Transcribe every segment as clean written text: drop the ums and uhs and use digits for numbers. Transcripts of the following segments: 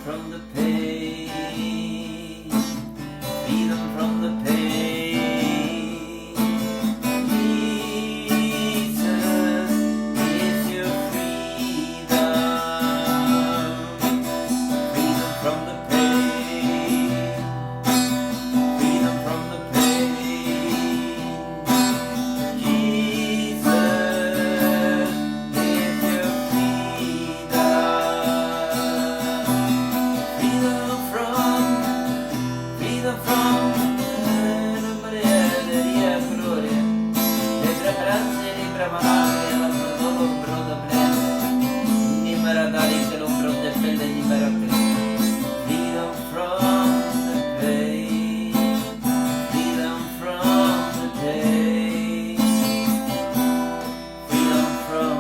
from the pain, freedom from the pain. Jesus is your freedom, freedom from the pain, freedom from the pain. Jesus is your freedom, freedom from Maria gloria. Lebra pranze, lebra malare, la prodolo, broda blende, nimera dali che l'ombro de pelle di Veracruz. Freedom from the pain, freedom from the pain, freedom from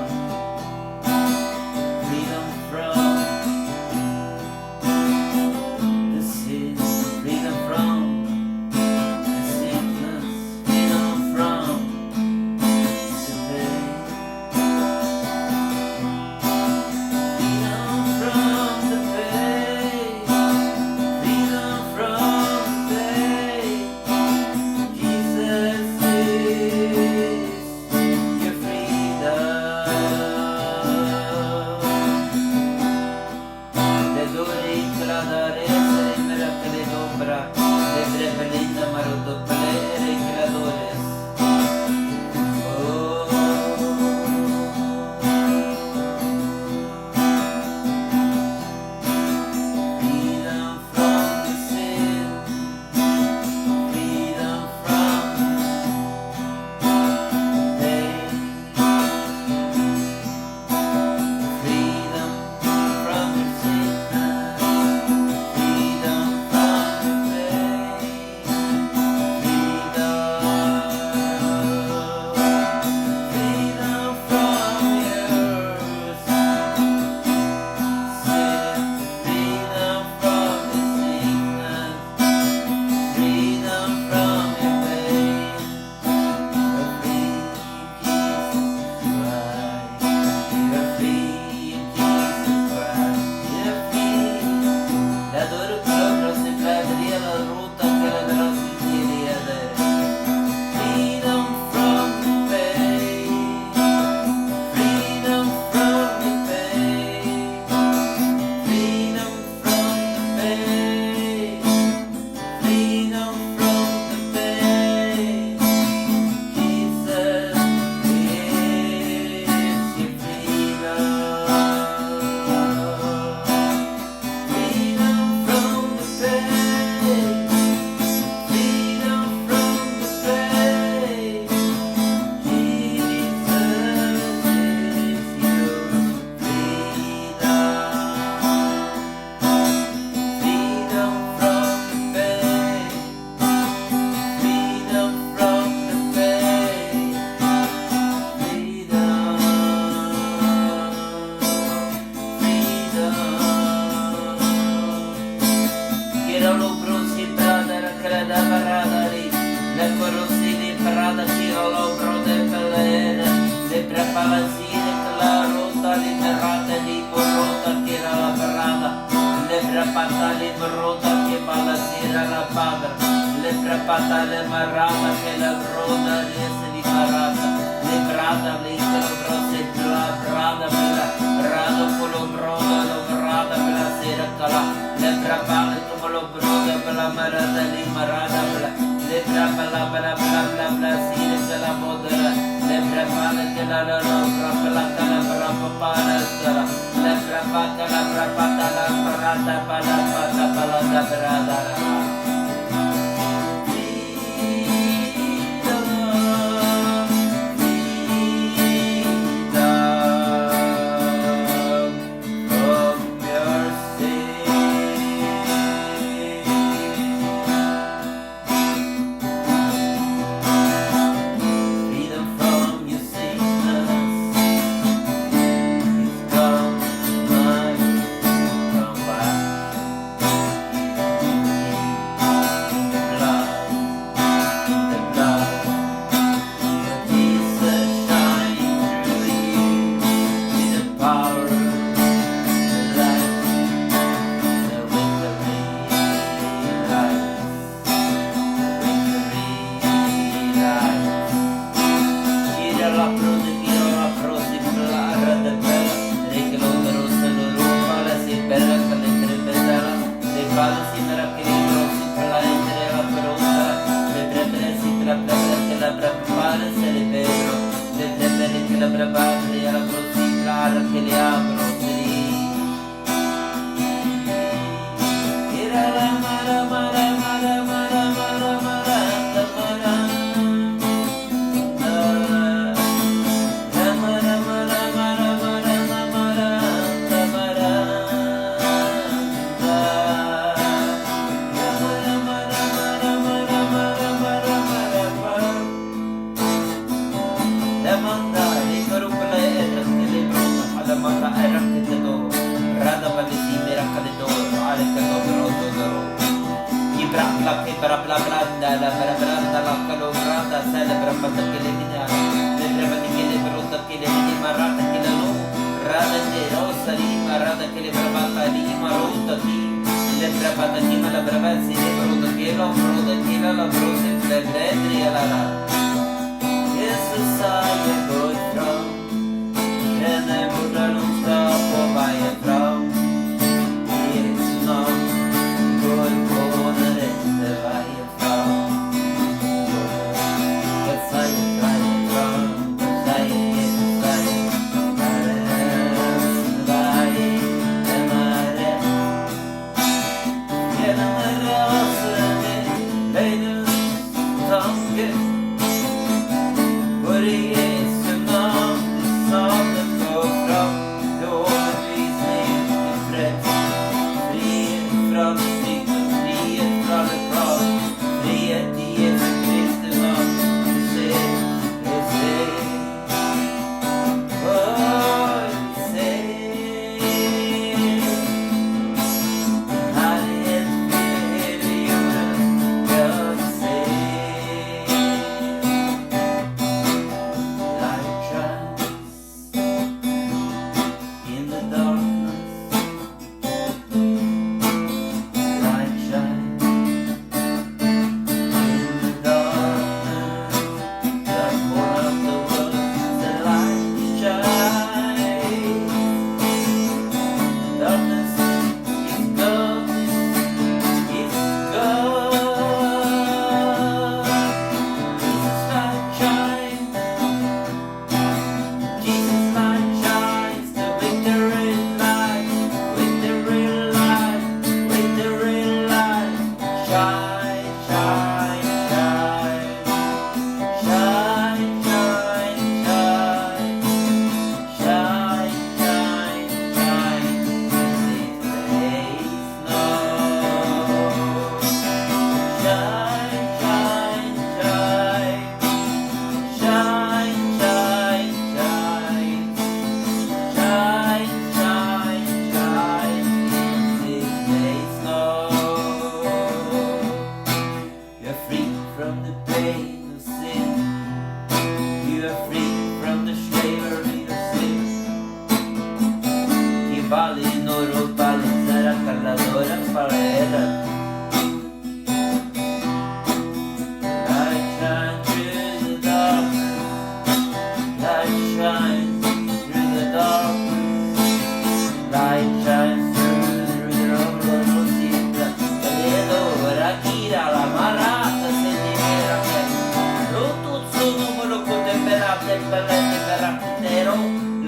the sin, freedom from the sickness, freedom from the pain, freedom from the pain, freedom from the pain. Jesus is your freedom. Le dure incladare essere miracoli d'ombra, le breve linda maroto pelere incladores. Freedom from the sin, freedom from pain, freedom from your sickness, freedom from pain, freedom from your sin, freedom from the sickness, freedom from your pain. You're free in Jesus Christ. You're free. La dor proprio si perdria la ruta che la grossi riede. Freedom from the pain, freedom from the pain, freedom from the pain, freedom from the pain. Jesus is your freedom, freedom from the pain, freedom from the pain. Jesus is your freedom, freedom from the pain, freedom from the pain, freedom. Quiero lo bruci prada la creda parada lì, la corrosini prada quiero lo bro de pelere, le prepalazzine che la ruta liberata di borrota che era la parada, le prepata li borrota che palazzina la padra, le prepata le marrata che la broda riesce di parata, le brada lì che lo grosse la brada bella, rado con lo broda, lo brada bella sera cala, le prepara come lo broda bella marada lì marada bella, le prepara bella bella bella bella sera che la modera, le prepara che la bella bella cala bella papara sera, le prepara la brada bella pata bella da brada. mar che le apro bra bla blanda la bra blanda la calograta celebra fatta che le minare le brevati che le brutta che le mini marata che la no rada che rossa lima rada che le bravata lima rotta che le bravata che ma la bravezzi le brutta che la brutta che la brutta le bredri alla la yes sai e poi from e ne vorrà non sta può vai e from yes no poi ponere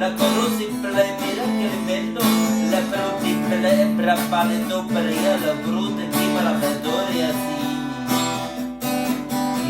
la conosci simple, mira che bello, la fruttipele, brappale doppia, la brutta prima la vedoria sì.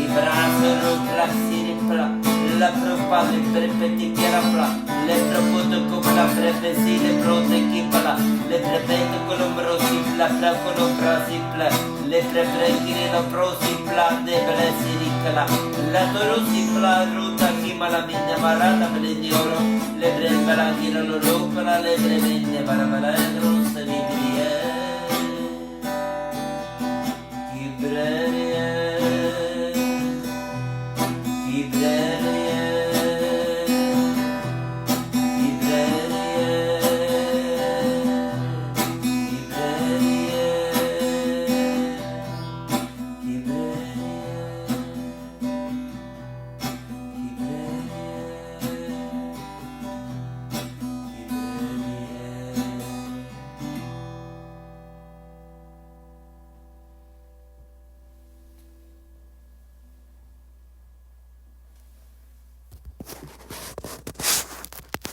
I bracci roclassi ripla, la propale perpetti chiarapla, le propote come la breve sì, le prote chipala, le prepete con l'ombro sipla, fra con l'ombra sipla, le prepretine la pro sipla, de bele si ricala, la toro sipla, ruta chima la minne marata, bele di oro, le breve la gira lo rocola, le breve ne barabala, rossa di